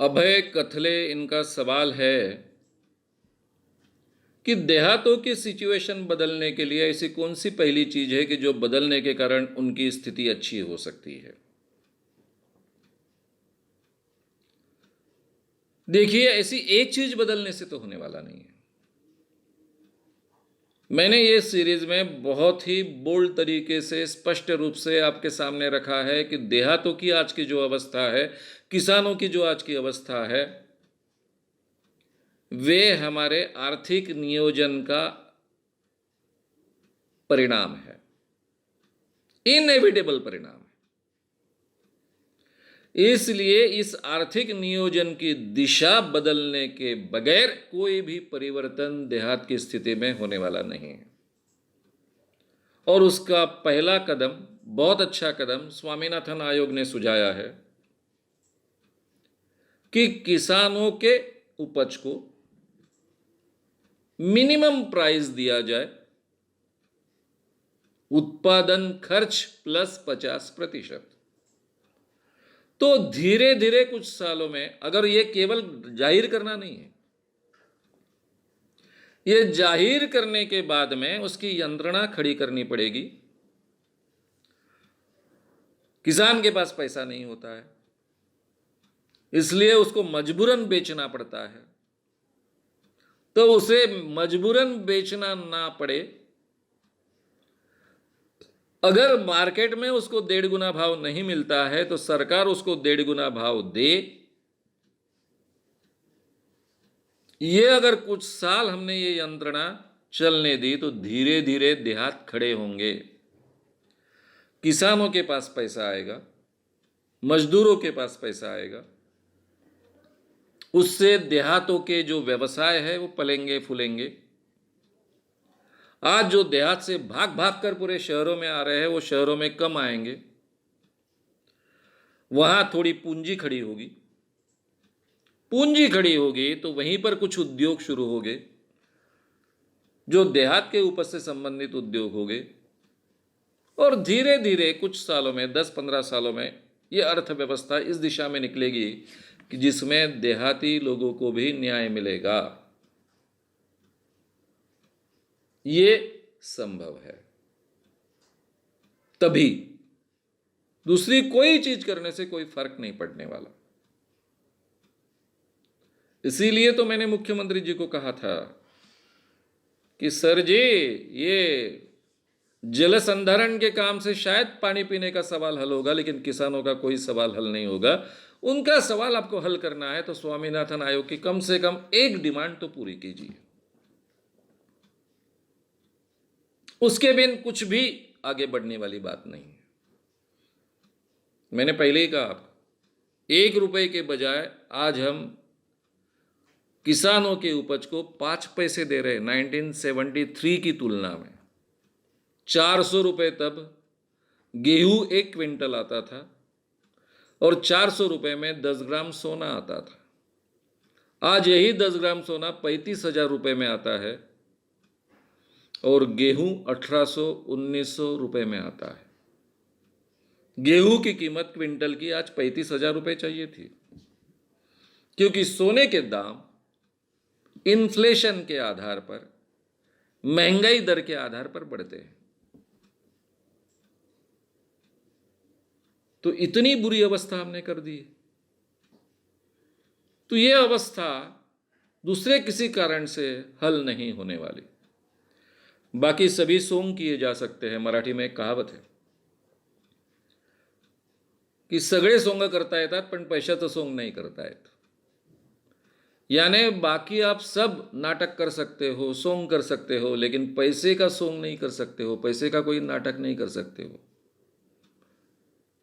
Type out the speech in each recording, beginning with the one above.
अभय कथले इनका सवाल है कि देहातों की सिचुएशन बदलने के लिए ऐसी कौन सी पहली चीज है कि जो बदलने के कारण उनकी स्थिति अच्छी हो सकती है। देखिए, ऐसी एक चीज बदलने से तो होने वाला नहीं है। मैंने ये सीरीज में बहुत ही बोल्ड तरीके से स्पष्ट रूप से आपके सामने रखा है कि देहातों की आज की जो अवस्था है, किसानों की जो आज की अवस्था है, वे हमारे आर्थिक नियोजन का परिणाम है, इनएविटेबल परिणाम है। इसलिए इस आर्थिक नियोजन की दिशा बदलने के बगैर कोई भी परिवर्तन देहात की स्थिति में होने वाला नहीं है। और उसका पहला कदम, बहुत अच्छा कदम स्वामीनाथन आयोग ने सुझाया है कि किसानों के उपज को मिनिमम प्राइस दिया जाए, उत्पादन खर्च प्लस 50%। तो धीरे धीरे कुछ सालों में, अगर ये केवल जाहिर करना नहीं है, ये जाहिर करने के बाद में उसकी यंत्रणा खड़ी करनी पड़ेगी। किसान के पास पैसा नहीं होता है, इसलिए उसको मजबूरन बेचना पड़ता है। तो उसे मजबूरन बेचना ना पड़े, अगर मार्केट में उसको 1.5 गुना भाव नहीं मिलता है तो सरकार उसको 1.5 गुना भाव दे। ये अगर कुछ साल हमने ये यंत्रणा चलने दी तो धीरे धीरे देहात खड़े होंगे, किसानों के पास पैसा आएगा, मजदूरों के पास पैसा आएगा, उससे देहातों के जो व्यवसाय है वो पलेंगे फूलेंगे। आज जो देहात से भाग भाग कर पूरे शहरों में आ रहे हैं वो शहरों में कम आएंगे, वहां थोड़ी पूंजी खड़ी होगी। पूंजी खड़ी होगी तो वहीं पर कुछ उद्योग शुरू होंगे, जो देहात के उपज से संबंधित उद्योग होंगे, और धीरे धीरे कुछ सालों में, 10-15 सालों में, ये अर्थव्यवस्था इस दिशा में निकलेगी कि जिसमें देहाती लोगों को भी न्याय मिलेगा। ये संभव है। तभी दूसरी कोई चीज करने से कोई फर्क नहीं पड़ने वाला। इसीलिए तो मैंने मुख्यमंत्री जी को कहा था कि सर जी, ये जल संधारण के काम से शायद पानी पीने का सवाल हल होगा, लेकिन किसानों का कोई सवाल हल नहीं होगा। उनका सवाल आपको हल करना है तो स्वामीनाथन आयोग की कम से कम एक डिमांड तो पूरी कीजिए, उसके बिन कुछ भी आगे बढ़ने वाली बात नहीं है। मैंने पहले ही कहा, 1 रुपए के बजाय आज हम किसानों के उपज को 5 पैसे दे रहे हैं। 1973 की तुलना में 400 रुपए तब गेहूं 1 क्विंटल आता था और 400 रुपए में 10 ग्राम सोना आता था। आज यही 10 ग्राम सोना 35,000 रुपए में आता है और गेहूं 1800-1900 रुपए में आता है। गेहूं की कीमत क्विंटल की आज 35,000 रुपए चाहिए थी, क्योंकि सोने के दाम इन्फ्लेशन के आधार पर, महंगाई दर के आधार पर बढ़ते हैं। तो इतनी बुरी अवस्था हमने कर दी। तो यह अवस्था दूसरे किसी कारण से हल नहीं होने वाली। बाकी सभी सोंग किए जा सकते हैं। मराठी में एक कहावत है की सगळे सोंग करता येतात पण पैशाचं सोंग नहीं करता येत। यानी बाकी आप सब नाटक कर सकते हो, सोंग कर सकते हो, लेकिन पैसे का सोंग नहीं कर सकते हो, पैसे का कोई नाटक नहीं कर सकते हो।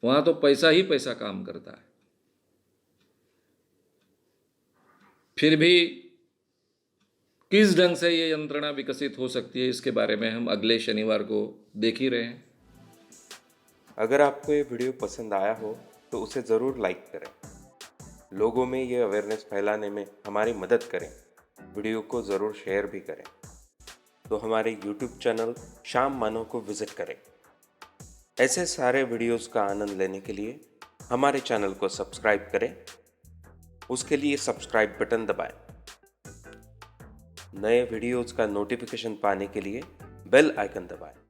वहां तो पैसा ही पैसा काम करता है। फिर भी किस ढंग से ये यंत्रणा विकसित हो सकती है, इसके बारे में हम अगले शनिवार को देख ही रहे हैं। अगर आपको ये वीडियो पसंद आया हो तो उसे ज़रूर लाइक करें, लोगों में ये अवेयरनेस फैलाने में हमारी मदद करें। वीडियो को ज़रूर शेयर भी करें। तो हमारे YouTube चैनल शाम मानव को विज़िट करें। ऐसे सारे वीडियोस का आनंद लेने के लिए हमारे चैनल को सब्सक्राइब करें उसके लिए सब्सक्राइब बटन दबाएं। नए वीडियोज़ का नोटिफिकेशन पाने के लिए बेल आइकन दबाएं।